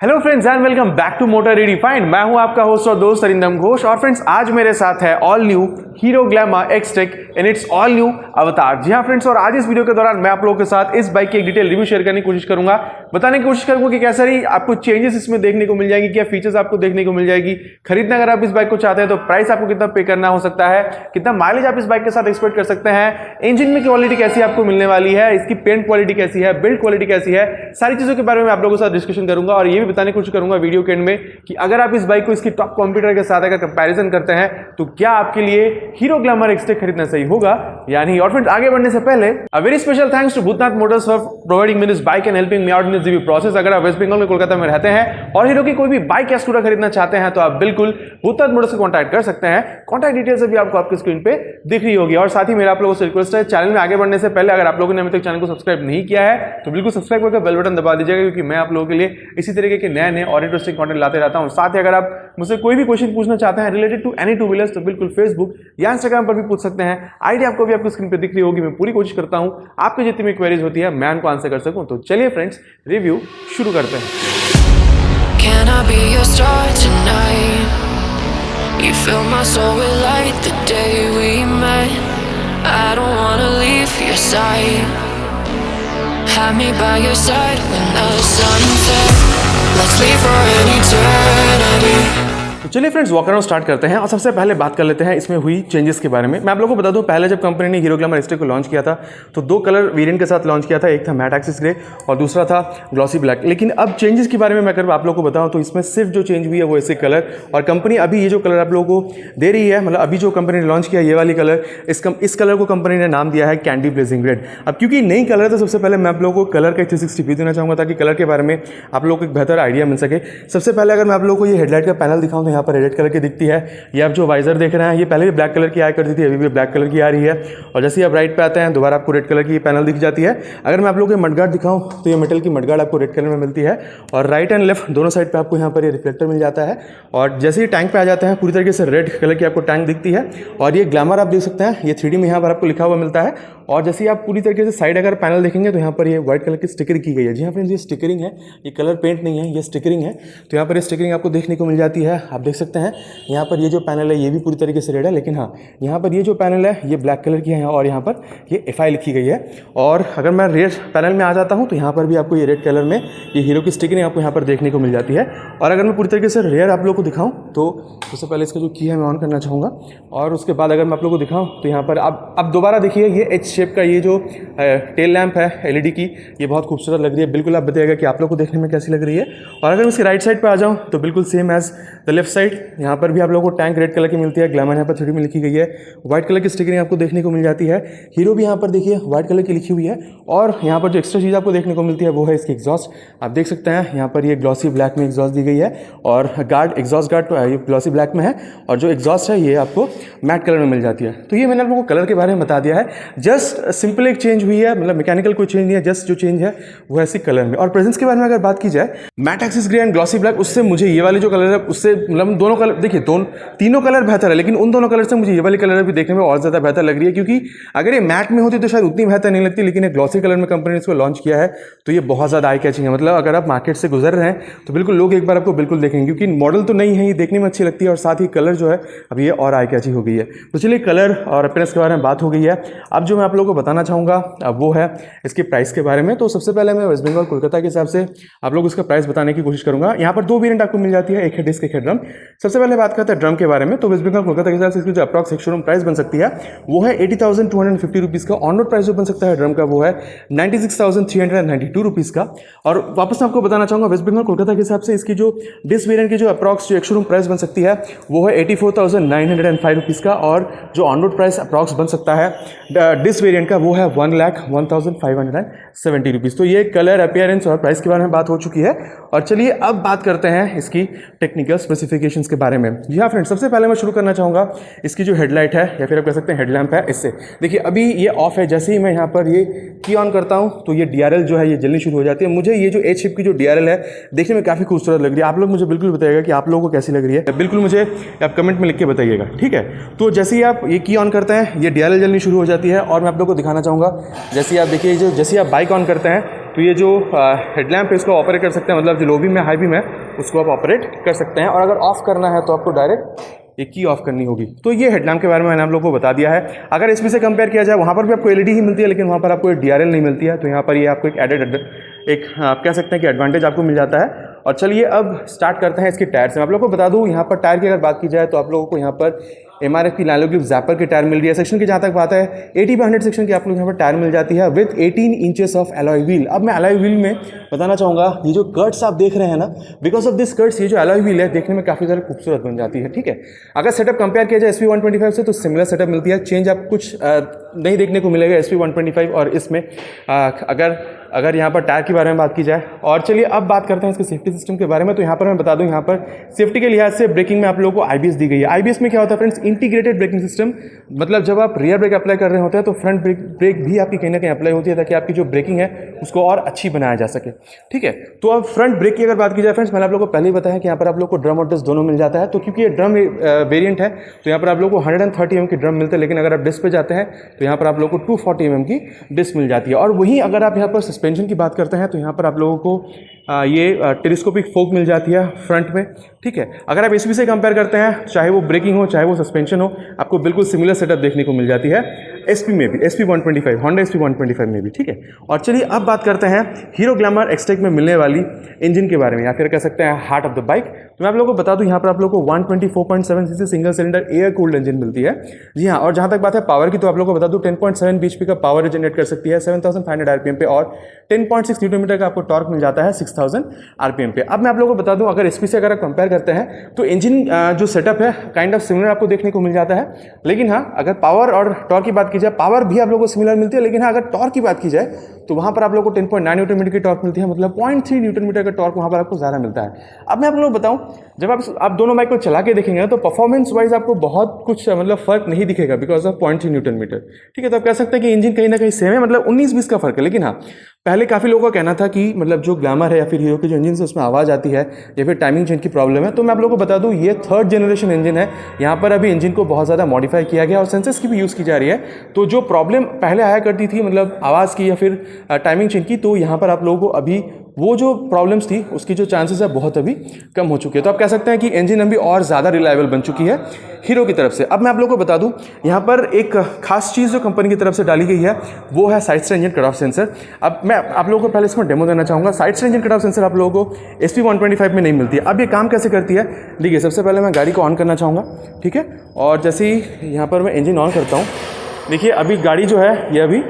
Hello friends and welcome back to motor redefined. मैं हूं आपका होस्ट और दोस्त अरिंदम घोष। और फ्रेंड्स आज मेरे साथ है all new hero glamour XTEC in its all new अवतार। जी हां फ्रेंड्स, और आज इस वीडियो के दौरान मैं आप लोगों के साथ इस बाइक की एक डिटेल रिव्यू शेयर करने की कोशिश करूंगा, बताने की कोशिश करूंगा कि कैसा रही आपको चेंजेस इसमें देखने को मिल जाएगी, क्या फीचर्स आपको देखने को मिल जाएगी, खरीदना अगर आप इस बाइक को चाहते हैं तो प्राइस आपको कितना पे करना हो सकता है, कितना माइलेज आप इस बाइक के साथ एक्सपेक्ट कर सकते हैं, इंजन में क्वालिटी कैसी आपको मिलने वाली है, इसकी पेंट क्वालिटी कैसी है, बिल्ड क्वालिटी कैसी है, सारी चीजों के बारे में आप लोगों के साथ डिस्कशन करूंगा। और ये भी बताने की कोशिश करूंगा वीडियो के एंड में कि अगर आप इस बाइक को इसकी टॉप कंप्यूटर के साथ अगर कंपैरिजन करते हैं तो क्या आपके लिए हीरो ग्लैमर एक्सटेक खरीदना सही होगा या नहीं। और फ्रेंड्स आगे बढ़ने से पहले a very special thanks to Bhootnath motors for providing me this bike and helping me out in this review process. अगर आप वेस्ट बंगाल में कोलकाता में रहते हैं और हीरो की कोई भी बाइक या स्कूटर खरीदना चाहते हैं तो आप बिल्कुल भूतनाथ मोटर्स से कॉन्टैक्ट कर सकते हैं। कॉन्टैक्ट डिटेल्स अभी आपको आपकी स्क्रीन पे दिख रही होगी। और साथ ही मेरा आप लोगों से रिक्वेस्ट है, चैनल में आगे बढ़ने से पहले अगर आप लोगों ने अभी तक चैनल को सब्सक्राइब नहीं किया है तो बिल्कुल सब्सक्राइब करके बेल बटन दबा दीजिएगा, क्योंकि मैं आप लोगों के लिए इसी तरीके के नए और इंटरेस्टिंग कंटेंट लाते रहता हूं। साथ ही अगर आप मुझसे कोई भी क्वेश्चन पूछना चाहते हैं related to any two wheelers तो बिल्कुल फेसबुक या इंस्टाग्राम पर भी पूछ सकते हैं। आईडी आपको भी आपकी स्क्रीन पे दिख रही होगी। मैं पूरी कोशिश करता हूं आपकी जितनी भी क्वेरीज होती है मैं उनको आंसर कर सकूं। तो चलिए फ्रेंड्स रिव्यू शुरू करते हैं। Can I be your star tonight? You fill my soul with light the day we met. I don't wanna leave your side. Have me by your side when the sun sets. Let's leave for an eternity. तो चलिए friends walk around start करते हैं और सबसे पहले बात कर लेते हैं इसमें हुई चेंजेस के बारे में। मैं आप लोगों को बता दूं, पहले जब कंपनी ने हीरो ग्लैमर एक्सटेक को लॉन्च किया था तो दो कलर वेरिएंट के साथ लॉन्च किया था, एक था मैट एक्सिस ग्रे और दूसरा था ग्लॉसी ब्लैक। लेकिन अब चेंजेस के बारे में मैं अगर आप लोगों को बताऊं तो इसमें सिर्फ जो चेंज हुई है वो ऐसे कलर, और कंपनी अभी ये जो कलर आप लोगों को दे रही है, मतलब अभी जो कंपनी ने लॉन्च किया ये वाली कलर, इस कलर को कंपनी ने नाम दिया है कैंडी ब्लेजिंग रेड। अब क्योंकि नई कलर है तो सबसे पहले मैं आप लोगों को कलर का 360 व्यू देना चाहूँगा ताकि कलर के बारे में आप लोगों को एक बेहतर आइडिया मिल सके। सबसे पहले अगर मैं आप लोगों को ये हेडलाइट का पैनल दिखाऊँ तो यहाँ पर रेड कलर की दिखती है। ये आप जो वाइजर देख रहे हैं ये पहले भी ब्लैक कलर की आया करती थी, अभी भी ब्लैक कलर की आ रही है। और जैसे ही आप राइट पे आते हैं दोबारा आपको रेड कलर की पैनल दिख जाती है। अगर मैं आप लोगों को मडगार्ड दिखाऊं तो ये मेटल की मडगार्ड आपको रेड कलर में मिलती है और राइट एंड लेफ्ट दोनों साइड पे आपको यहाँ पर ये रिफ्लेक्टर मिल जाता है। और जैसे ही टैंक पे आ जाते हैं पूरी तरीके से रेड कलर की आपको टैंक दिखती है। और ये ग्लैमर आप देख सकते हैं, ये 3D में यहाँ पर आपको लिखा हुआ मिलता है। और जैसे ही आप पूरी तरीके से साइड अगर पैनल देखेंगे तो यहाँ पर ये व्हाइट कलर की स्टिकरिंग की गई है। जी हाँ फ्रेंड्स, ये स्टिकरिंग है, ये कलर पेंट नहीं है, ये स्टिकरिंग है। तो यहाँ पर ये स्टिकरिंग आपको देखने को मिल जाती है। आप देख सकते हैं यहाँ पर ये जो पैनल है ये भी पूरी तरीके से रेड है, लेकिन हाँ यहाँ पर ये जो पैनल है ये ब्लैक कलर की है और यहाँ पर ये FI लिखी गई है। और अगर मैं रेड पैनल में आ जाता हूँ तो यहाँ पर भी आपको ये रेड कलर में ये हीरो की स्टिकरिंग आपको यहाँ पर देखने को मिल जाती है। और अगर मैं पूरी तरीके से रेयर आप लोग को दिखाऊँ तो सबसे पहले इसका जो की है मैं ऑन करना चाहूँगा। और उसके बाद अगर मैं आप लोग को दिखाऊँ तो यहाँ पर अब दोबारा देखिए ये H शेप का ये जो टेल लैंप है LED की, ये बहुत खूबसूरत लग रही है। बिल्कुल आप बताइएगा कि आप लोग को देखने में कैसी लग रही है। और अगर मैं इसकी राइट साइड पे आ जाऊँ तो बिल्कुल same as the left side, यहाँ पर भी आप लोगों को टैंक रेड कलर की मिलती है, ग्लैमर यहाँ पर 3D में लिखी गई है, व्हाइट कलर की स्टिकरिंग आपको देखने को मिल जाती है। हीरो भी यहाँ पर देखिए व्हाइट कलर की लिखी हुई है। और यहाँ पर जो एक्स्ट्रा चीज़ आपको देखने को मिलती है वो है इसकी एग्जॉस्ट। आप देख सकते हैं यहाँ पर ये ग्लॉसी ब्लैक में एग्जॉस्ट दी गई है और एग्जॉस्ट गार्ड ये ग्लॉसी ब्लैक में है और जो एग्जॉस्ट है ये आपको मैट कलर में मिल जाती है। तो ये मैंने आप लोगों को कलर के बारे में बता दिया है। जस्ट सिंपल एक चेंज हुई है, मतलब मैकेनिकल कोई चेंज नहीं है, जस्ट जो चेंज है वो ऐसी कलर में। और प्रेजेंस के बारे में अगर बात की जाए matte axis grey and glossy black, उससे मुझे ये वाली जो कलर है उससे मतलब दोनों कलर देखिए तीनों कलर बेहतर है, लेकिन उन दोनों कलर से मुझे ये वाली कलर भी देखने में और ज़्यादा बेहतर लग रही है। क्योंकि अगर ये मैट में होती तो शायद उतनी बेहतर नहीं लगती, लेकिन एक ग्लॉसी कलर में कंपनी ने इसको लॉन्च किया है तो ये बहुत ज़्यादा आई कैचिंग है। मतलब अगर आप मार्केट से गुजर रहे हैं तो बिल्कुल लोग एक बार आपको बिल्कुल देखेंगे, क्योंकि मॉडल तो नहीं है, ये देखने में अच्छी लगती है और साथ ही कलर जो है अब ये और आई कैचिंग हो गई है। तो चलिए कलर और अपीयरेंस के बारे में बात हो गई है। अब जो मैं आप लोगों को बताना चाहूँगा वो है इसके प्राइस के बारे में। तो सबसे पहले मैं वेस्ट बंगाल कोलकाता के हिसाब से आप लोग इसका प्राइस बताने की कोशिश करूँगा। यहाँ पर दो वेरिएंट आपको मिल जाती है, एक है डिस्क एक है ड्रम। सबसे पहले बात करते हैं ड्रम के बारे में। तो वेस्ट बंगाल कोलकाता के हिसाब से इसकी जो अप्रॉक्स शोरूम प्राइस बन सकती है वो है 80,250 रुपीज़ का। ऑन रोड प्राइस जो बन सकता है ड्रम का वो है 96,392 रुपीज़ का। और वापस मैं आपको बताना चाहूँगा वेस्ट बंगाल कोलकाता के हिसाब से इसकी जो डिस्क वेरिएंट की जो अप्रॉक्स जो शोरूम प्राइस बन सकती है वो है 84,905 रुपीज़ का। और जो ऑन रोड प्राइस अप्रॉक्स बन सकता है डिस्क वेरिएंट का वो है 1,01,570 रुपीज़। तो ये कलर अपीयरेंस और प्राइस के बारे में बात हो चुकी है। और चलिए अब बात करते हैं इसकी टेक्निकल स्पेसिफिकेशंस के बारे में। जी हाँ फ्रेंड्स, सबसे पहले मैं शुरू करना चाहूँगा इसकी जो हेडलाइट है या फिर आप कह सकते हैं हेडलैम्प है इससे। देखिए अभी ये ऑफ है, जैसे ही मैं यहाँ पर ये की ऑन करता हूँ तो ये DRL जो है ये जलनी शुरू हो जाती है। मुझे ये जो H शेप की जो DRL है देखने में काफ़ी खूबसूरत लग रही है। आप लोग मुझे बिल्कुल बताइएगा कि आप लोगों को कैसी लग रही है, बिल्कुल मुझे आप कमेंट में लिख के बताइएगा, ठीक है। तो जैसे ही आप ये की ऑन करते हैं ये DRL जलनी शुरू हो जाती है। और मैं आप लोग को दिखाना चाहूँगा, जैसे आप देखिए जैसे आप बाइक ऑन करते हैं तो ये जो हेडलैम्प है इसको ऑपरेट कर सकते हैं, मतलब जो लो बीम है हाई बीम है उसको आप ऑपरेट कर सकते हैं। और अगर ऑफ करना है तो आपको डायरेक्ट एक की ऑफ करनी होगी। तो ये हेडलैम्प के बारे में मैंने आप लोगों को बता दिया है। अगर इसमें से कंपेयर किया जाए, वहाँ पर भी आपको एलईडी ही मिलती है, लेकिन वहाँ पर आपको DRL नहीं मिलती है। तो यहाँ पर ये आपको एक एडेड एक आप कह सकते हैं कि एडवांटेज आपको मिल जाता है। और चलिए अब स्टार्ट करते हैं इसके टायर से। मैं आप लोगों को बता दूँ, यहाँ पर टायर की अगर बात की जाए तो आप लोगों को यहाँ पर MRF की लाइनोग्रिप ज़ैपर की टायर मिल रही है। सेक्शन की जहाँ तक बात है 80/100 सेक्शन की आप लोग यहाँ पर टायर मिल जाती है with 18 inches of alloy wheel. अब मैं एलॉय व्हील में बताना चाहूँगा, ये जो कर्ट्स आप देख रहे हैं ना, बिकॉज ऑफ दिस कर्ट्स ये जो एलॉय व्हील है देखने में काफ़ी ज़्यादा खूबसूरत बन जाती है। ठीक है, अगर सेटअप कंपेयर किया जाए SP125 से तो सिमिलर सेटअप मिलती है। चेंज आप कुछ नहीं देखने को मिलेगा SP125 और इसमें। अगर यहाँ पर टायर के बारे में बात की जाए, और चलिए अब बात करते हैं इसके सेफ्टी सिस्टम के बारे में। तो यहाँ पर मैं बता दूँ, यहाँ पर सेफ्टी के लिहाज से ब्रेकिंग में आप लोगों को IBS दी गई है। IBS में क्या होता है फ्रेंड्स, इंटीग्रेटेड ब्रेकिंग सिस्टम। मतलब जब आप रियर ब्रेक अप्लाई कर रहे होते हैं तो फ्रंट ब्रेक भी आपकी कहीं ना कहीं अप्लाई होती है, ताकि आपकी जो ब्रेकिंग है उसको और अच्छी बनाया जा सके। ठीक है, तो अब फ्रंट ब्रेक की अगर बात की जाए फ्रेंड्स, मैंने आप लोगों को पहले ही बताया कि यहाँ पर आप लोग को ड्रम और डिस्क दोनों मिल जाता है। तो क्योंकि ये ड्रम वेरिएंट है तो यहाँ पर आप लोग को 130 mm की ड्रम मिलते हैं, लेकिन अगर आप डिस्क पे जाते हैं तो यहाँ पर आप लोग को 240 mm की डिस्क मिल जाती है। और वहीं अगर आप यहाँ पर सस्पेंशन की बात करते हैं तो यहाँ पर आप लोगों को ये टेलीस्कोपिक फोक मिल जाती है फ्रंट में। ठीक है, अगर आप SP से कंपेयर करते हैं, चाहे वो ब्रेकिंग हो चाहे वो सस्पेंशन हो, आपको बिल्कुल सिमिलर सेटअप देखने को मिल जाती है SP में भी, SP125 होंडा SP125 में भी। ठीक है, और चलिए अब बात करते हैं हीरो ग्लैमर एक्सटेक में मिलने वाली इंजन के बारे में, या फिर कह सकते हैं हार्ट ऑफ द बाइक। तो मैं आप लोगों को बता दूं, यहाँ पर आप लोगों को 124.7 cc single cylinder air cooled engine मिलती है। जी हाँ, और जहाँ तक बात है पावर की, तो आप लोगों को बता दूं 10.7 bhp का पावर जनरेट कर सकती है 7500 RPM पे, और 10.6 Nm का आपको टॉर्क मिल जाता है 6000 RPM पे। अब मैं आप लोगों को बता दूं, अगर SP से अगर आप कंपेयर करते हैं तो इंजन जो सेटअप है काइंड ऑफ सिमिलर आपको देखने को मिल जाता है। लेकिन हाँ, अगर पावर और टॉर्क की बात की जाए, पावर भी आप लोगों को सिमिलर मिलती है, लेकिन हाँ अगर टॉर्क की बात की जाए तो वहाँ पर आप लोगों को 10.9 Nm की टॉर्क मिलती है, मतलब 0.3 Nm का टॉर्क वहाँ पर आपको ज़्यादा मिलता है। अब मैं आप लोगों को बताऊँ, जब आप दोनों बाइक को चला के देखेंगे तो परफॉर्मेंस वाइज आपको बहुत कुछ मतलब फर्क नहीं दिखेगा बिकॉज ऑफ 0.3 Nm। ठीक है, तो आप कह सकते हैं कि इंजन कहीं ना कहीं सेम है, मतलब 19-20 का फर्क है। लेकिन हाँ, पहले काफ़ी लोगों का कहना था कि मतलब जो ग्लैमर है या फिर हीरो के जो इंजन से उसमें आवाज़ आती है या फिर टाइमिंग चेंज की प्रॉब्लम है। तो मैं आप लोगों को बता दूं, ये 3rd जनरेशन इंजन है। यहाँ पर अभी इंजन को बहुत ज़्यादा मॉडिफाई किया गया और सेंसर्स की भी यूज़ की जा रही है। तो जो प्रॉब्लम पहले आया करती थी मतलब आवाज़ की या फिर टाइमिंग चेंज की, तो यहाँ पर आप लोगों को अभी वो जो प्रॉब्लम्स थी उसकी जो चांसेस है बहुत अभी कम हो चुके हैं। तो आप कह सकते हैं कि इंजन अभी और ज़्यादा रिलायबल बन चुकी है हीरो की तरफ से। अब मैं आप लोगों को बता दूं, यहाँ पर एक खास चीज़ जो कंपनी की तरफ से डाली गई है वो है side stand engine cut off sensor. अब मैं आप लोगों को पहले इसमें डेमो देना चाहूँगा। Side stand engine cut off sensor आप लोगों को SP125 में नहीं मिलती है। अब ये काम कैसे करती है, देखिए सबसे पहले मैं गाड़ी को ऑन करना चाहूँगा। ठीक है, और जैसे ही यहाँ पर मैं इंजन ऑन करता हूँ, देखिए अभी गाड़ी जो है ये अभी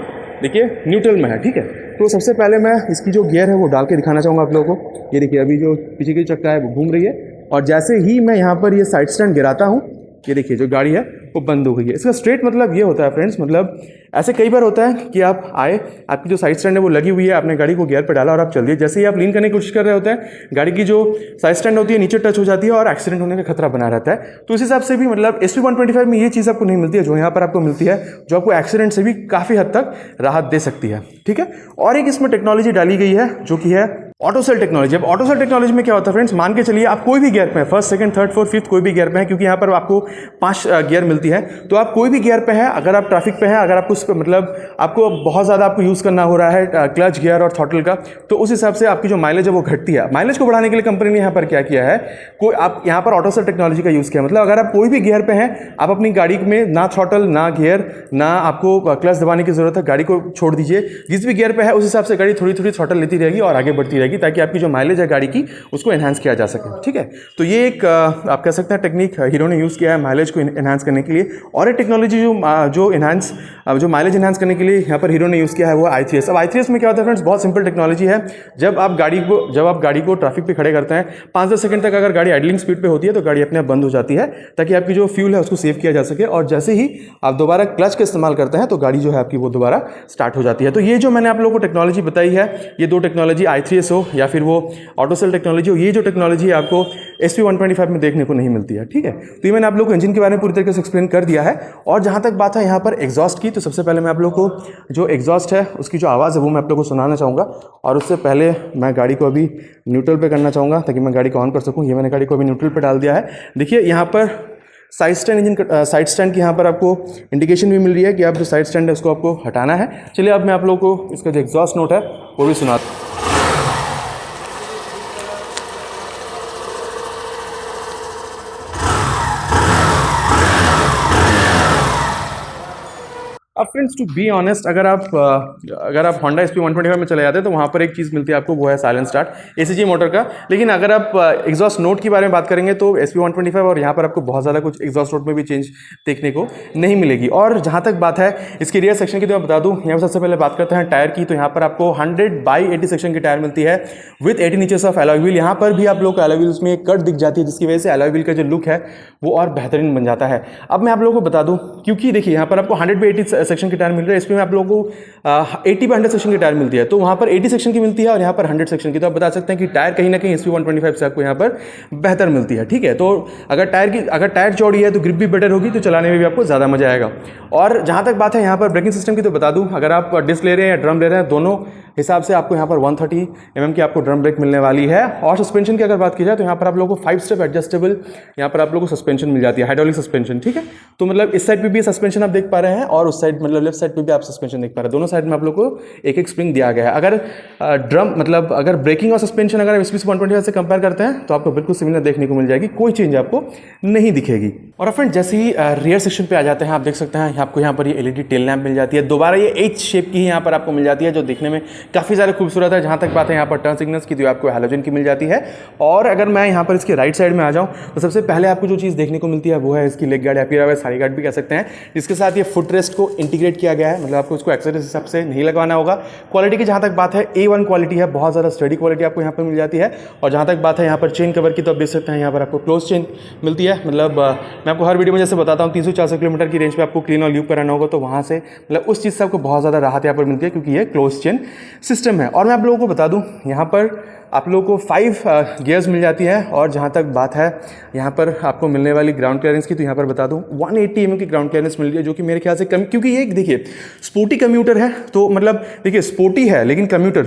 देखिए न्यूट्रल में है। ठीक है, तो सबसे पहले मैं इसकी जो गियर है वो डाल के दिखाना चाहूँगा आप लोगों को। ये देखिए अभी जो पीछे की चक्का है वो घूम रही है, और जैसे ही मैं यहाँ पर ये साइड स्टैंड गिराता हूँ, ये देखिए जो गाड़ी है वो बंद हो गई है। इसका स्ट्रेट मतलब ये होता है फ्रेंड्स, मतलब ऐसे कई बार होता है कि आप आए, आपकी जो साइड स्टैंड है वो लगी हुई है, आपने गाड़ी को गियर पर डाला और आप चल दिए, जैसे ही आप लीन करने की कोशिश कर रहे होते हैं गाड़ी की जो साइड स्टैंड होती है नीचे टच हो जाती है और एक्सीडेंट होने का खतरा बना रहता है। तो इस हिसाब से भी मतलब SP125 में ये चीज़ आपको नहीं मिलती है जो यहाँ पर आपको मिलती है, जो आपको एक्सीडेंट से भी काफ़ी हद तक राहत दे सकती है। ठीक है, और एक इसमें टेक्नोलॉजी डाली गई है जो कि है ऑटो सेल टेक्नोलॉजी। अब ऑटो सेल टेक्नोलॉजी में क्या होता है फ्रेंड्स, मान के चलिए आप कोई भी गियर पे हैं, 1st, 2nd, 3rd, 4th, 5th कोई भी गियर पे है, क्योंकि यहाँ पर आपको 5 गियर मिलती है। तो आप कोई भी गियर पे हैं, अगर आप ट्रैफिक पे हैं, अगर आपको उस पर मतलब आपको बहुत ज़्यादा आपको यूज़ करना हो रहा है क्लच गियर और थ्रॉटल का, तो उस हिसाब से आपकी जो माइलेज है वो घटती है। माइलेज को बढ़ाने के लिए कंपनी ने यहाँ पर क्या किया है, कोई आप यहाँ पर ऑटो सेल टेक्नोलॉजी का यूज़ किया। मतलब अगर आप कोई भी गियर पे हैं, आप अपनी गाड़ी में ना थ्रॉटल ना गियर ना आपको क्लच दबाने की जरूरत है, गाड़ी को छोड़ दीजिए। जिस भी गियर पे है उस हिसाब से गाड़ी थोड़ी थोड़ी थ्रॉटल लेती रहेगी और आगे बढ़ती रहेगी, ताकि आपकी जो माइलेज है गाड़ी की उसको एनहांस किया जा सके। ठीक है, तो ये एक आप कह सकते हैं टेक्निक हीरो ने यूज़ किया है माइलेज को एनहांस करने के लिए। और एक टेक्नोलॉजी जो माइलेज एनहांस करने के लिए यहाँ पर हीरो ने यूज़ किया है वो i3s। अब i3s में क्या होता है फ्रेंड्स, बहुत सिंपल टेक्नोलॉजी है। जब आप गाड़ी को ट्रैफिक पे खड़े करते हैं 5-10 सेकंड तक अगर गाड़ी आइडलिंग स्पीड पे होती है तो गाड़ी अपने आप बंद हो जाती है, ताकि आपकी जो फ्यूल है उसको सेव किया जा सके। और जैसे ही आप दोबारा क्लच का इस्तेमाल करते हैं तो गाड़ी जो है आपकी वो दोबारा स्टार्ट हो जाती है। तो ये जो मैंने आप लोगों को टेक्नोलॉजी बताई है, ये दो टेक्नोलॉजी i3s हो या फिर वो ऑटो सेल टेक्नोलॉजी हो, ये जो टेक्नोलॉजी है आपको SP125 में देखने को नहीं मिलती है। ठीक है, तो ये मैंने आप लोग को इंजन के बारे में पूरी तरीके से एक्सप्लेन कर दिया है। और जहाँ तक बात है यहाँ पर एग्जॉस्ट की, तो सबसे पहले मैं आप लोग को जो एग्जॉस्ट है उसकी जो आवाज़ है वो मैं आप लोग को सुनाना चाहूँगा। और उससे पहले मैं गाड़ी को अभी न्यूट्रल पे करना चाहूँगा ताकि मैं गाड़ी को ऑन कर सकूँ। ये मैंने गाड़ी को अभी न्यूट्रल पे डाल दिया है। देखिए यहाँ पर साइड स्टैंड की यहाँ पर आपको इंडिकेशन भी मिल रही है कि आप जो साइड स्टैंड है उसको आपको हटाना है। चलिए अब मैं आप लोगों को इसका जो एग्जॉस्ट नोट है वो भी सुना। अब फ्रेंड्स टू बी ऑनेस्ट अगर आप Honda SP125 में चले जाते हैं तो वहाँ पर एक चीज़ मिलती है आपको, वो है साइलेंट स्टार्ट ACG मोटर का। लेकिन अगर आप एग्जॉस्ट नोट के बारे में बात करेंगे तो SP125 और यहाँ पर आपको बहुत ज़्यादा कुछ एग्जॉस्ट नोट में भी चेंज देखने को नहीं मिलेगी। और जहाँ तक बात है इसके रियर सेक्शन की तो मैं बता दूँ, यहाँ पर सबसे पहले बात करते हैं टायर की। तो यहाँ पर आपको 100/80 सेक्शन की टायर मिलती है with 18 inches of alloy wheel. यहाँ पर भी आप लोग को अलॉय व्हील्स में एक कट दिख जाती है, जिसकी वजह से अलॉय व्हील का जो लुक है वो और बेहतरीन बन जाता है। अब मैं आप लोगों को बता दूँ, क्योंकि देखिए यहाँ पर आपको 100/80 सेक्शन की टायर मिल रही है, इसमें आप लोगों को 80/100 सेक्शन की टायर मिलती है। तो वहाँ पर 80 सेक्शन की मिलती है और यहाँ पर 100 सेक्शन की। तो आप बता सकते हैं कि टायर कहीं ना कहीं SP125 से आपको यहाँ पर बेहतर मिलती है। ठीक है, तो अगर टायर चौड़ी है तो ग्रिप भी बेटर होगी, तो चलाने में भी आपको ज़्यादा मजा आएगा। और जहाँ तक बात है यहाँ पर ब्रेकिंग सिस्टम की, तो बता दूँ अगर आप डिस्क ले रहे हैं या ड्रम ले रहे हैं, दोनों हिसाब से आपको यहाँ पर 130 mm की आपको ड्रम ब्रेक मिलने वाली है। और सस्पेंशन की अगर बात की जाए तो यहाँ पर आप लोगों को 5 स्टेप एडजस्टेबल यहाँ पर आप लोगों को सस्पेंशन मिल जाती है, हाइड्रोलिक सस्पेंशन। ठीक है, तो मतलब इस साइड पे भी सस्पेंशन आप देख पा रहे हैं और उस साइड मतलब लेफ्ट साइड पे भी आप सस्पेंशन देख पा रहे हैं। दोनों साइड में आप लोग को एक एक स्प्रिंग दिया गया है। अगर अगर ब्रेकिंग और सस्पेंशन अगर SP125 से कंपेयर करते हैं तो आपको बिल्कुल सिमिलर देखने को मिल जाएगी, कोई चेंज आपको नहीं दिखेगी। और फ्रेंड जैसे ही रियर सेक्शन पे आ जाते हैं, आप देख सकते हैं आपको यहाँ पर ये LED टेल लैंप मिल जाती है। दोबारा ये H शेप की ही यहाँ पर आपको मिल जाती है, जो देखने में काफ़ी ज़्यादा खूबसूरत है। जहाँ तक बात है यहाँ पर टर्न सिग्नल्स की, तो आपको हैलोजन की मिल जाती है। और अगर मैं यहाँ पर इसके राइट साइड में आ जाऊँ तो सबसे पहले आपको जो चीज़ देखने को मिलती है वो है इसकी लेग गार्ड या फिर साइड गार्ड भी कह सकते हैं, जिसके साथ ये फुट रेस्ट को इंटीग्रेट किया गया है। मतलब आपको इसको एक्सेसरीज हिसाब से नहीं लगवाना होगा। क्वालिटी की जहाँ तक बात है A1 क्वालिटी है, बहुत ज़्यादा स्टडी क्वालिटी आपको यहाँ पर मिल जाती है। और जहाँ तक बात है यहाँ पर चेन कवर की, तो आप देख सकते हैं यहाँ पर आपको क्लोज चेन मिलती है। मतलब मैं आपको हर वीडियो में जैसे बताता हूँ 300-400 किलोमीटर की रेंज पे आपको क्लीन और ल्यूब कराना होगा, तो वहाँ से मतलब उस चीज़ से आपको बहुत ज़्यादा राहत यहाँ पर मिलती है, क्योंकि ये क्लोज चेन सिस्टम है। और मैं आप लोगों को बता दूँ यहाँ पर आप लोगों को 5 गियर्स मिल जाती है। और जहाँ तक बात है यहाँ पर आपको मिलने वाली ग्राउंड क्लियरेंस की, तो यहाँ पर बता दूँ 180 mm की ग्राउंड क्लियरेंस मिल रही है, जो कि मेरे ख्याल से कम, क्योंकि ये देखिए स्पोर्टी कम्यूटर है। तो मतलब देखिए स्पोर्टी है लेकिन कम्यूटर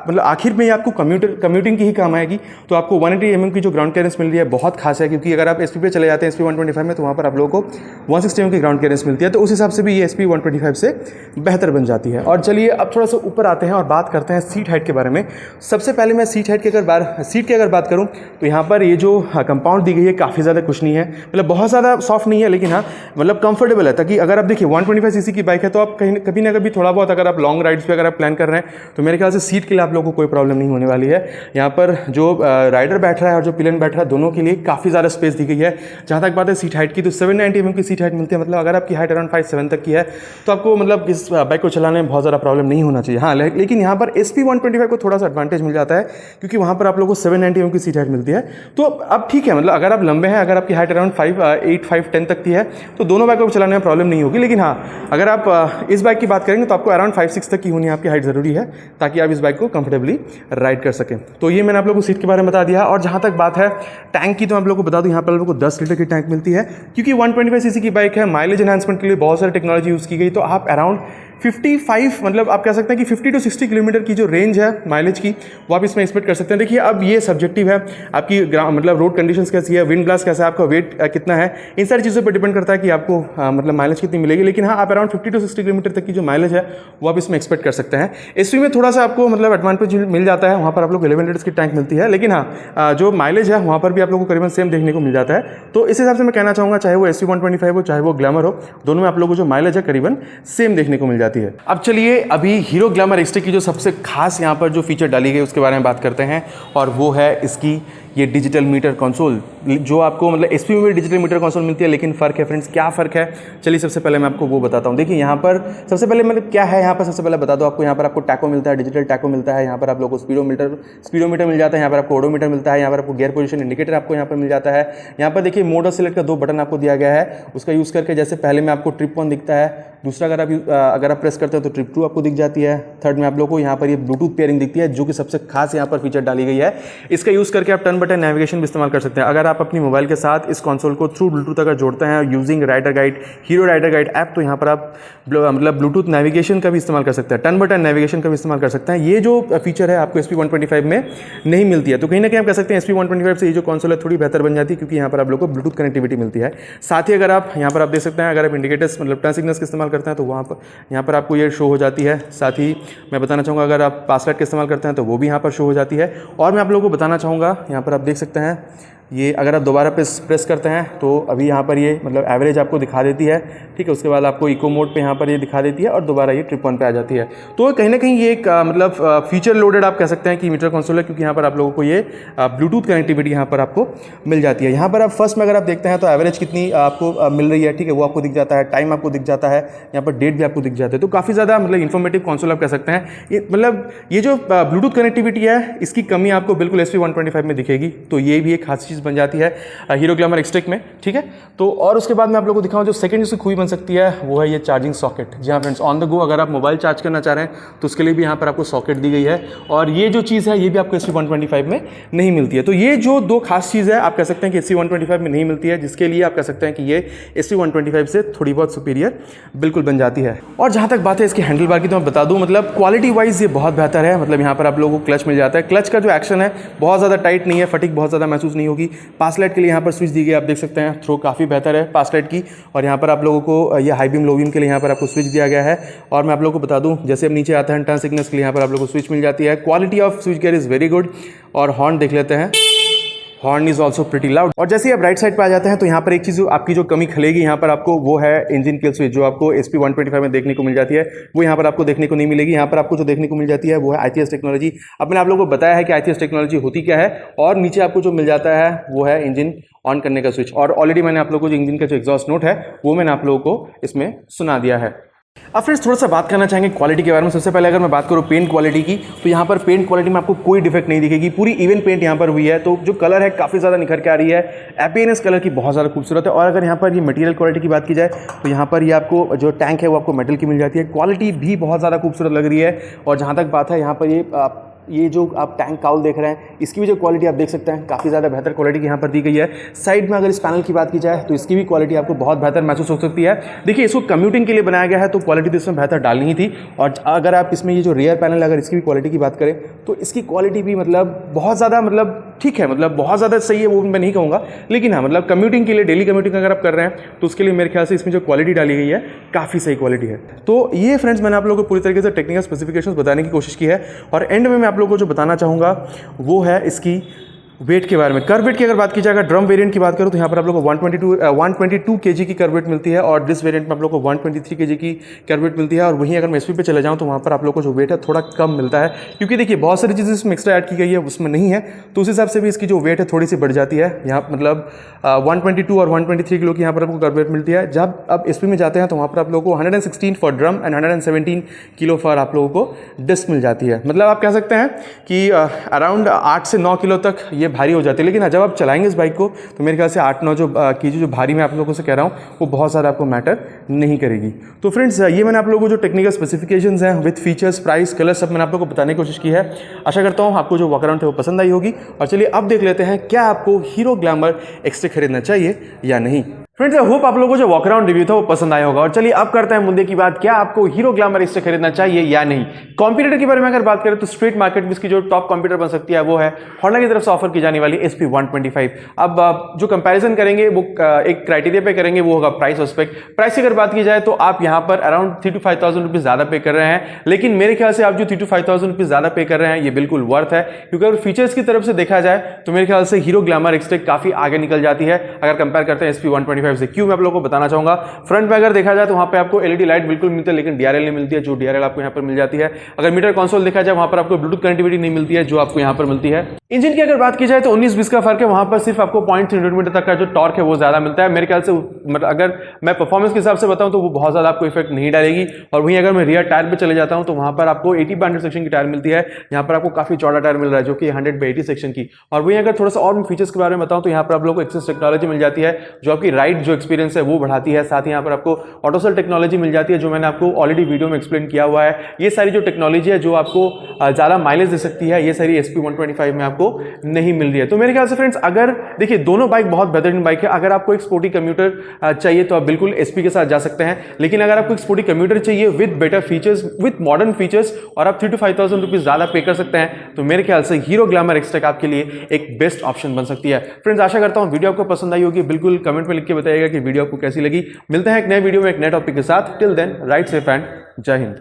मतलब आखिर में आपको कम्यूटिंग की ही काम आएगी। तो आपको 180 mm की जो ग्राउंड क्लियरेंस मिल रही है बहुत खास है, क्योंकि अगर आप SP पे चले जाते हैं SP125 में, तो वहाँ पर आप लोगों को 160 mm की ग्राउंड क्लियरेंस मिलती है। तो उस हिसाब से भी ये SP125 से बेहतर बन जाती है। और चलिए अब थोड़ा सा ऊपर आते हैं और बात करते हैं सीट हाइट के बारे में। सबसे पहले मैं सीट की अगर बात करूं तो यहाँ पर ये जो कंपाउंड दी गई है काफ़ी ज़्यादा कुछ नहीं है, मतलब बहुत ज़्यादा सॉफ्ट नहीं है, लेकिन हाँ मतलब कंफर्टेबल है। ताकि अगर आप देखिए 125 cc की बाइक है, तो आप कभी ना कभी थोड़ा बहुत अगर आप लॉन्ग राइड्स पे अगर आप प्लान कर रहे हैं, तो मेरे ख्याल से सीट के लिए आप लोगों को कोई प्रॉब्लम नहीं होने वाली है। यहाँ पर जो राइडर बैठ रहा है और जो पिलियन बैठ रहा है, दोनों के लिए काफ़ी ज़्यादा स्पेस दी गई है। जहाँ तक बात है सीट हाइट की, तो 790 mm की सीट हाइट मिलती है। मतलब अगर आपकी हाइट अराउंड 5'7" तक की है, तो आपको मतलब इस बाइक को चलाने में बहुत ज़्यादा प्रॉब्लम नहीं होना चाहिए। हाँ, लेकिन यहाँ पर SP125 को थोड़ा सा एडवांटेज मिल जाता है, क्योंकि वहाँ पर आप लोगों को 790 mm की सीट हाइट मिलती है। तो अब ठीक है, मतलब अगर आप लंबे हैं, अगर आपकी हाइट अराउंड 5'8", 5'10" तक की है, तो दोनों बाइकों को चलाने में प्रॉब्लम नहीं होगी। लेकिन हाँ, अगर आप इस बाइक की बात करेंगे तो आपको अराउंड 5'6" तक की होनी आपकी हाइट ज़रूरी है, ताकि आप इस बाइक को कंफर्टेबली राइड कर सकें। तो ये मैंने आप लोगों को सीट के बारे में बता दिया। और जहाँ तक बात है टैंक की, तो आप लोगों को बता दूँ यहाँ पर आप लोगों को 10 लीटर की टैंक मिलती है, क्योंकि 125 cc की बाइक है। माइलेज एनहांसमेंट के लिए बहुत सारी टेक्नोलॉजी यूज़ की गई, तो आप अराउंड 55 मतलब आप कह सकते हैं कि 50 to 60 किलोमीटर की जो रेंज है माइलेज की, वो आप इसमें एक्सपेक्ट कर सकते हैं। देखिए अब ये सब्जेक्टिव है, आपकी मतलब रोड कंडीशंस कैसी है, विंड ब्लास्ट कैसा है, आपका वेट कितना है, इन सारी चीज़ों पर डिपेंड करता है कि आपको मतलब माइलेज कितनी मिलेगी। लेकिन हाँ, आप अराउंड 50 to 60 किलोमीटर तक की जो माइलेज है वो आप इसमें एक्सपेक्ट कर सकते हैं। एसयूवी में थोड़ा सा आपको मतलब एडवांटेज मिल जाता है, वहाँ पर आप लोग 11 लीटर्स की टैंक मिलती है। लेकिन हाँ, जो माइलेज है वहाँ पर भी आप लोगों को करीबन सेम देखने को मिल जाता है। तो इस हिसाब से मैं कहना चाहूँगा, चाहे वो SP125 हो चाहे वो ग्लैमर हो, दोनों में आप लोगों को जो माइलेज है करीबन सेम देखने को मिल जाती है। अब चलिए अभी हीरो ग्लैमर एक्सटे की जो सबसे खास यहाँ पर जो फीचर डाली गई उसके बारे में बात करते हैं, और वो है इसकी ये डिजिटल मीटर कंसोल, जो आपको मतलब SP में भी डिजिटल मीटर कंसोल मिलती है। लेकिन फ़र्क है फ्रेंड्स, क्या फ़र्क है, चलिए सबसे पहले मैं आपको वो बताता हूँ। देखिए यहाँ पर सबसे पहले मतलब क्या है, यहाँ पर सबसे पहले बता दो आपको, यहाँ पर आपको टैको मिलता है, डिजिटल टैको मिलता है। यहाँ पर आप लोगों को स्पीडोमीटर मिल जाता है, यहाँ पर आपको ओडोमीटर मिलता है, यहाँ पर आपको गियर पोजीशन इंडिकेटर आपको यहाँ पर मिल जाता है। यहाँ पर देखिए मोड और सिलेक्ट का 2 बटन आपको दिया गया है, उसका यूज़ करके जैसे पहले में आपको ट्रिप 1 दिखता है, दूसरा अगर आप प्रेस करते हो तो ट्रिप 2 आपको दिख जाती है, थर्ड में आप लोगों को यहाँ पर ये ब्लूटूथ पेयरिंग दिखती है, जो कि सबसे खास यहाँ पर फीचर डाली गई है। इसका यूज़ करके आप टर्न बटन नेविगेशन भी इस्तेमाल कर सकते हैं। अगर आप अपनी मोबाइल के साथ इस कंसोल को थ्रू ब्लूटूथ अगर जोड़ते हैं using rider guide, Hero rider guide app, तो यहाँ पर आप मतलब ब्लूटूथ नेविगेशन का भी इस्तेमाल कर सकते हैं, टर्न बटन नेविगेशन का भी इस्तेमाल कर सकते हैं। ये जो फीचर है आपको SP125 में नहीं मिलती है। तो कहीं ना कहीं आप कह सकते हैं SP125 से ये जो कंसोल है थोड़ी बेहतर बन जाती है, क्योंकि यहाँ पर आप लोगों को ब्लूटूथ कनेक्टिविटी मिलती है। साथ ही अगर आप यहाँ पर आप देख सकते हैं, अगर आप इंडिकेटर्स मतलब टर्न सिग्नल्स का इस्तेमाल करते हैं तो वहाँ पर यहाँ पर आपको ये शो हो जाती है। साथ ही मैं बताना चाहूँगा अगर आप पासवर्ड का इस्तेमाल करते हैं तो वो भी यहाँ पर शो हो जाती है। और मैं आप लोगों को बताना चाहूँगा, यहाँ पर आप देख सकते हैं, ये अगर आप दोबारा प्रेस करते हैं तो अभी यहाँ पर ये मतलब एवरेज आपको दिखा देती है, ठीक है। उसके बाद आपको इको मोड पे यहाँ पर ये दिखा देती है और दोबारा ये ट्रिप 1 पे आ जाती है। तो कहीं ना कहीं ये एक मतलब फीचर लोडेड आप कह सकते हैं कि मीटर कंसोल है, क्योंकि यहाँ पर आप लोगों को ये ब्लूटूथ कनेक्टिविटी यहाँ पर आपको मिल जाती है। यहाँ पर आप फर्स्ट में अगर आप देखते हैं तो एवरेज कितनी आपको मिल रही है, ठीक है, वो आपको दिख जाता है, टाइम आपको दिख जाता है, यहाँ पर डेट भी आपको दिख जाता है। तो काफ़ी ज़्यादा मतलब इन्फॉर्मेटिव कंसोल आप कह सकते हैं। ये मतलब ये जो ब्लूटूथ कनेक्टिविटी है इसकी कमी आपको बिल्कुल SP125 में दिखेगी, तो ये भी एक खास चीज़ बन जाती है हीरो ग्लैमर एक्सट्रिक में, ठीक है। तो और उसके बाद मैं आप लोगों को दिखाऊं जो सेकंड जिसकी खूबी बन सकती है वो है ये चार्जिंग सॉकेट। जी हाँ फ्रेंड्स, ऑन द गो अगर आप मोबाइल चार्ज करना चाह रहे हैं तो उसके लिए भी यहाँ पर आपको सॉकेट दी गई है, और ये जो चीज़ है ये भी आपको SP125 में नहीं मिलती है। तो ये जो दो खास चीज़ है आप कह सकते हैं कि SP125 में नहीं मिलती है, जिसके लिए आप कह सकते हैं कि ये SP125 से थोड़ी बहुत सुपीरियर बिल्कुल बन जाती है। और जहाँ तक बात है इसकी हैंडल बार की, तो मैं बता दूँ मतलब क्वालिटी वाइज ये बहुत बेहतर है। मतलब यहाँ पर आप लोगों को क्लच मिल जाता है, क्लच का जो एक्शन है बहुत ज़्यादा टाइट नहीं है, फटिक बहुत ज़्यादा महसूस नहीं होगी। पास लाइट के लिए यहाँ पर स्विच दी गई, आप देख सकते हैं, थ्रो काफ़ी बेहतर है पास लाइट की। और यहाँ पर आप लोगों को ये हाई बीम लो बीम के लिए यहाँ पर आपको स्विच दिया गया है। और मैं आप लोगों को बता दूं, जैसे अब नीचे आता है टर्न सिग्नल्स के लिए यहाँ पर आप लोगों को स्विच मिल जाती है। Quality off switch gear is very good. और हॉर्न देख लेते हैं, horn is also pretty loud. और जैसे ही आप राइट साइड पे आ जाते हैं तो यहाँ पर एक चीज़ आपकी जो कमी खलेगी यहाँ पर आपको, वो है इंजन किल स्विच, जो आपको SP125 में देखने को मिल जाती है, वो यहाँ पर आपको देखने को नहीं मिलेगी। यहाँ पर आपको जो देखने को मिल जाती है वो है ITS टेक्नोलॉजी। अब मैंने आप लोगों को बताया है कि ITS टेक्नोलॉजी होती क्या है, और नीचे आपको जो मिल जाता है वो है इंजन ऑन करने का स्विच। और ऑलरेडी मैंने आप लोगों को जो इंजन का जो एग्जॉस्ट नोट है वो मैंने आप लोगों को इसमें सुना दिया है। अब फ्रेंड्स थोड़ा सा बात करना चाहेंगे क्वालिटी के बारे में। सबसे पहले अगर मैं बात करूँ पेंट क्वालिटी की, तो यहाँ पर पेंट क्वालिटी में आपको कोई डिफेक्ट नहीं दिखेगी, पूरी इवन पेंट यहाँ पर हुई है। तो जो कलर है काफ़ी ज़्यादा निखर के आ रही है, एपीएनएस कलर की बहुत ज़्यादा खूबसूरत है। और अगर यहाँ पर ये मटेरियल क्वालिटी की बात की जाए तो यहाँ पर ये आपको जो टैंक है वो आपको मेटल की मिल जाती है, क्वालिटी भी बहुत ज़्यादा खूबसूरत लग रही है। और जहाँ तक बात है यहाँ पर ये जो आप टैंक काउल देख रहे हैं इसकी भी जो क्वालिटी आप देख सकते हैं काफ़ी ज़्यादा बेहतर क्वालिटी की यहाँ पर दी गई है। साइड में अगर इस पैनल की बात की जाए तो इसकी भी क्वालिटी आपको बहुत बेहतर महसूस हो सकती है। देखिए इसको कम्यूटिंग के लिए बनाया गया है तो क्वालिटी तो इसमें बेहतर डालनी ही थी। और अगर आप इसमें ये जो रियर पैनल अगर इसकी भी क्वालिटी की बात करें तो इसकी क्वालिटी भी मतलब बहुत ज़्यादा मतलब ठीक है, मतलब बहुत ज़्यादा सही है वो मैं नहीं कहूँगा, लेकिन हाँ मतलब कम्यूटिंग के लिए, डेली कम्यूटिंग अगर आप कर रहे हैं तो उसके लिए मेरे ख्याल से इसमें जो क्वालिटी डाली गई है काफ़ी सही क्वालिटी है। तो ये फ्रेंड्स मैंने आप लोगों को पूरी तरीके से टेक्निकल स्पेसिफिकेशंस बताने की कोशिश की है। और एंड में मैं आप लोगों को जो बताना चाहूँगा वो है इसकी वेट के बारे में। कर्व वेट की अगर बात की जाए, अगर ड्रम वेरिएंट की बात करूं तो यहाँ पर आप लोगों को 122 kg की कर्व वेट मिलती है, और दिस वेरिएंट में आप लोगों को 123 kg की कर्व वेट मिलती है। और वहीं अगर मैं SP पे चले जाऊं तो वहाँ पर आप लोगों को जो वेट है थोड़ा कम मिलता है, क्योंकि देखिए बहुत सारी चीज़ें इसमें एक्स्ट्रा ऐड की गई है उसमें नहीं है, तो उस हिसाब से भी इसकी जो वेट है थोड़ी सी बढ़ जाती है। यहाँ मतलब 122 और 123 किलो की यहाँ पर आपको कर्व वेट मिलती है। जब आप SP में जाते हैं तो वहाँ पर आप लोगों को 116 for drum and 117 kilo for आप लोगों को डिस्क मिल जाती है। मतलब आप कह सकते हैं कि अराउंड 8 से 9 किलो तक ये भारी हो जाती है। लेकिन जब आप चलाएंगे इस बाइक को तो मेरे ख्याल से 8-9 जो केजी जो भारी मैं आप लोगों से कह रहा हूँ वो बहुत ज़्यादा आपको मैटर नहीं करेगी। तो फ्रेंड्स ये मैंने आप लोगों को जो टेक्निकल स्पेसिफिकेशंस हैं विद फीचर्स, प्राइस, कलर सब मैंने आप लोगों को बताने की कोशिश की है। आशा करता हूँ आपको जो वॉकअराउंड है वो पसंद आई होगी। और चलिए अब देख लेते हैं क्या आपको हीरो ग्लैमर एक्सट्रा खरीदना चाहिए या नहीं। फ्रेंड्स आई होप आप लोगों को जो वॉकअराउंड रिव्यू था वो पसंद आया होगा। और चलिए अब करते हैं मुद्दे की बात, क्या आपको हीरो ग्लैमर इससे खरीदना चाहिए या नहीं। कॉम्पिटिटर के बारे में अगर बात करें तो स्ट्रीट मार्केट में इसकी जो टॉप कॉम्पिटिटर बन सकती है वो है होंडा की तरफ से ऑफर की जाने वाली SP125। अब जो कंपैरिजन करेंगे वो एक क्राइटेरिया पे करेंगे, वो होगा प्राइस और स्पेक। प्राइस की अगर बात की जाए तो आप यहाँ पर अराउंड 3 to 5,000 रुपीज ज्यादा पे कर रहे हैं, लेकिन मेरे ख्याल से आप जो 3 to 5,000 रुपीज ज्यादा पे कर रहे हैं ये बिल्कुल वर्थ है, क्योंकि अगर फीचर्स की तरफ से देखा जाए तो मेरे ख्याल से हीरो ग्लैमर एक्सट्रा काफी आगे निकल जाती है अगर कंपेयर करते हैं SP125 से। क्यों मैं आप लोगों को बताना चाहूंगा। फ्रंट में अगर देखा जाए तो वहां पे आपको LED लाइट बिल्कुल मिलती है, लेकिन DRL नहीं मिलती है, जो DRL आपको यहां पर मिल जाती है। अगर मीटर कंसोल देखा जाए वहां पर आपको ब्लूटूथ कनेक्टिविटी नहीं मिलती है, जो आपको यहां पर मिलती है। इंजन की अगर बात की जाए तो 19-20 का फर्क है, वहां पर सिर्फ आपको 0.3 न्यूटन तक का जो टॉर्क है वो ज्यादा मिलता है। मेरे ख्याल से अगर मैं परफॉर्मेंस के हिसाब से बताऊं तो वो बहुत ज्यादा आपको इफेक्ट नहीं डालेगी। और वहीं अगर मैं रियर टायर पे चले जाता हूं तो वहां पर आपको 80/100 सेक्शन की टायर मिलती है, यहाँ पर आपको काफी चौड़ा टायर मिल रहा है जो कि 100/80 सेक्शन की। और वहीं अगर थोड़ा सा और फीचर्स के बारे में बताऊं तो यहाँ पर आप लोगों को एक्सेस टेक्नोलॉजी मिल जाती है, जो आपकी राइड राइड जो एक्सपीरियंस है वो बढ़ाती है। साथ ही यहाँ पर आपको ऑटो सेल टेक्नोलॉजी मिल जाती है, जो मैंने आपको ऑलरेडी वीडियो में एक्सप्लेन किया हुआ है। ये सारी जो टेक्नोलॉजी है जो आपको ज़्यादा माइलेज दे सकती है, ये सारी SP125 में आपको नहीं मिल रही है। तो मेरे ख्याल से फ्रेंड्स, अगर देखिए दोनों बाइक बहुत बेहतरीन बाइक है। अगर आपको एक स्पोर्टी कम्यूटर चाहिए तो आप बिल्कुल SP के साथ जा सकते हैं, लेकिन अगर आपको एक स्पोर्टी कम्यूटर चाहिए with better features, with modern features, और आप 3 to 5,000 रुपीज ज़्यादा पे कर सकते हैं, तो मेरे ख्याल से हीरो ग्लैमर एक्सटेक आपके लिए एक बेस्ट ऑप्शन बन सकती है। फ्रेंड्स, आशा करता हूं वीडियो आपको पसंद आई होगी। बिल्कुल कमेंट में लिख के बताइएगा कि वीडियो आपको कैसी लगी। मिलते हैं एक नए वीडियो में एक नए टॉपिक के साथ। Till then, ride safe and Jai Hind.